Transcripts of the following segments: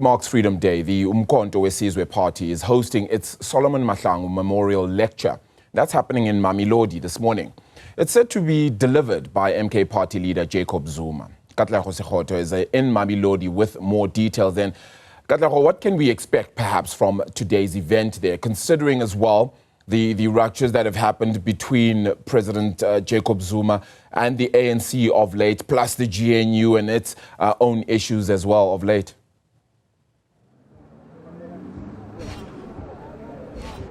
Marks Freedom Day, the Umkhonto Wesizwe Party is hosting its Solomon Mahlangu Memorial Lecture. That's happening in Mamelodi this morning. It's said to be delivered by MK Party leader Jacob Zuma. Katleho Sekhotho is in Mamelodi with more details. Then, Katleho, what can we expect perhaps from today's event there, considering as well the ruptures that have happened between President Jacob Zuma and the ANC of late, plus the GNU and its own issues as well of late?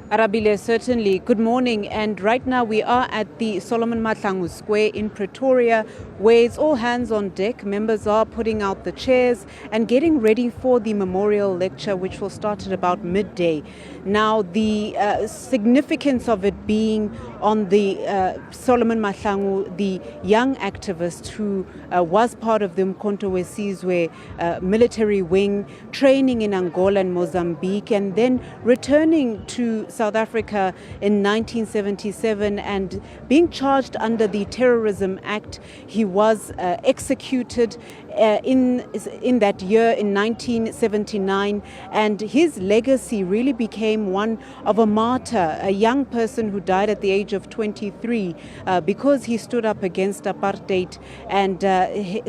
Arabile, certainly. Good morning. And right now we are at the Solomon Mahlangu Square in Pretoria, where it's all hands on deck. Members are putting out the chairs and getting ready for the memorial lecture, which will start at about midday. Now, the significance of it being on the Solomon Mahlangu, the young activist who was part of the Umkhonto Wesizwe military wing, training in Angola and Mozambique, and then returning to South Africa in 1977 and being charged under the Terrorism Act. He was executed in that year in 1979, and his legacy really became one of a martyr, a young person who died at the age of 23 because he stood up against apartheid. And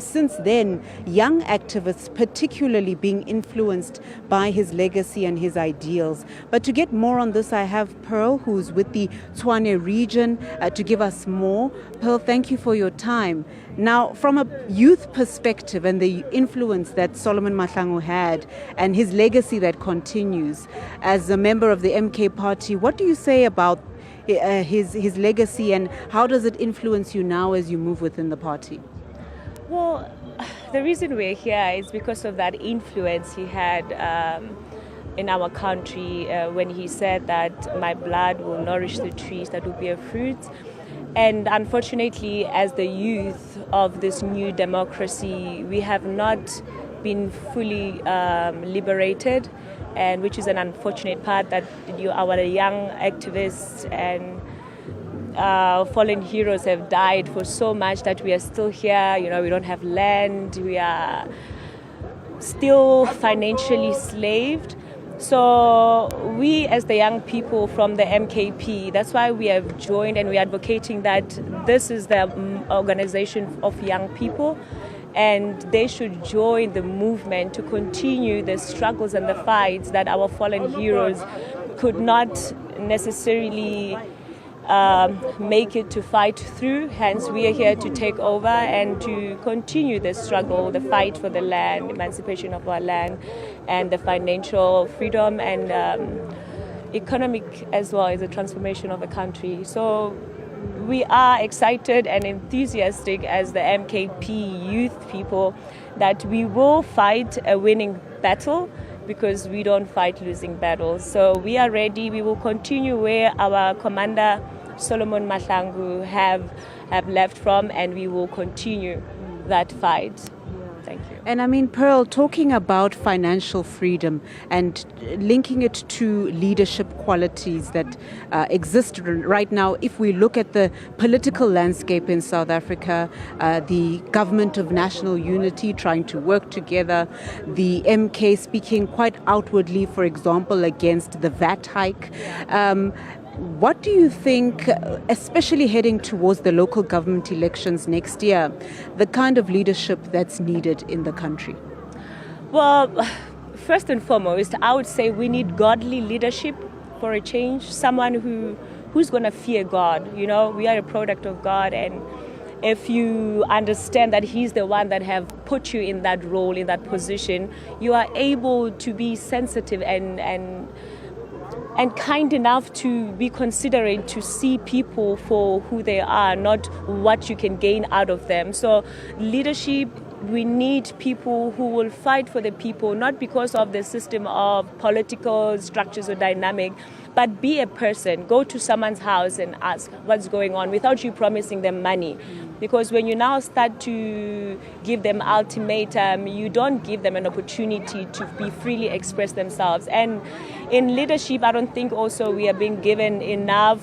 since then, young activists particularly being influenced by his legacy and his ideals. But to get more on this, I have Pearl, who's with the Tshwane region, to give us more. Pearl, thank you for your time. Now, from a youth perspective and the influence that Solomon Mahlangu had and his legacy that continues, as a member of the MK Party, what do you say about his legacy, and how does it influence you now as you move within the party? Well, the reason we're here is because of that influence he had in our country when he said that my blood will nourish the trees that will bear fruit. And unfortunately, as the youth of this new democracy, we have not been fully liberated, and which is an unfortunate part that our young activists and fallen heroes have died for so much that we are still here. You know, we don't have land, we are still financially slaved. So we, as the young people from the MKP, that's why we have joined, and we're advocating that this is the organization of young people, and they should join the movement to continue the struggles and the fights that our fallen heroes could not necessarily make it to fight through. Hence, we are here to take over and to continue the struggle, the fight for the land, emancipation of our land, and the financial freedom and economic as well as the transformation of the country. So we are excited and enthusiastic as the MKP youth people that we will fight a winning battle, because we don't fight losing battles. So we are ready. We will continue where our commander Solomon Mahlangu have left from, and we will continue that fight. Thank you. And I mean, Pearl, talking about financial freedom and linking it to leadership qualities that exist right now, if we look at the political landscape in South Africa, the government of national unity trying to work together, the MK speaking quite outwardly, for example, against the VAT hike. What do you think, especially heading towards the local government elections next year, the kind of leadership that's needed in the country? Well, first and foremost, I would say we need godly leadership for a change, someone who's going to fear God. You know, we are a product of God, and if you understand that He's the one that have put you in that role, in that position, you are able to be sensitive and kind enough to be considerate, to see people for who they are, not what you can gain out of them. So leadership, we need people who will fight for the people, not because of the system of political structures or dynamic, but be a person. Go to someone's house and ask what's going on without you promising them money. Because when you now start to give them ultimatum, you don't give them an opportunity to be freely express themselves. And in leadership, I don't think also we are being given enough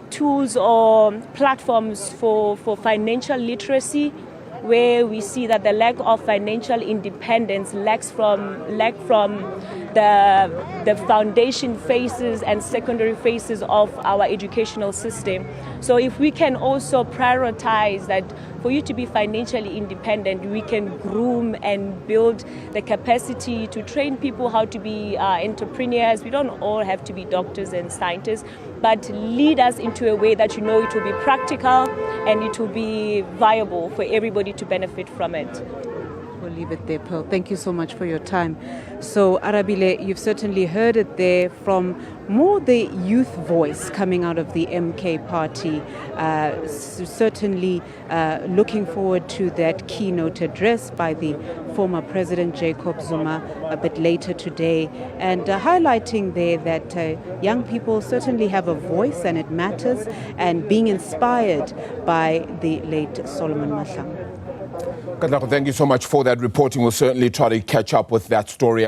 tools or platforms for financial literacy. where we see that the lack of financial independence lacks from the foundation phases and secondary phases of our educational system. So if we can also prioritize that for you to be financially independent, we can groom and build the capacity to train people how to be entrepreneurs. We don't all have to be doctors and scientists, but lead us into a way that it will be practical and it will be viable for everybody to benefit from it. We'll leave it there, Pearl. Thank you so much for your time. So, Arabile, you've certainly heard it there from more the youth voice coming out of the MK party. Certainly looking forward to that keynote address by the former President Jacob Zuma a bit later today, and highlighting there that young people certainly have a voice and it matters, and being inspired by the late Solomon Mahlangu. Katleho, thank you so much for that reporting. We'll certainly try to catch up with that story.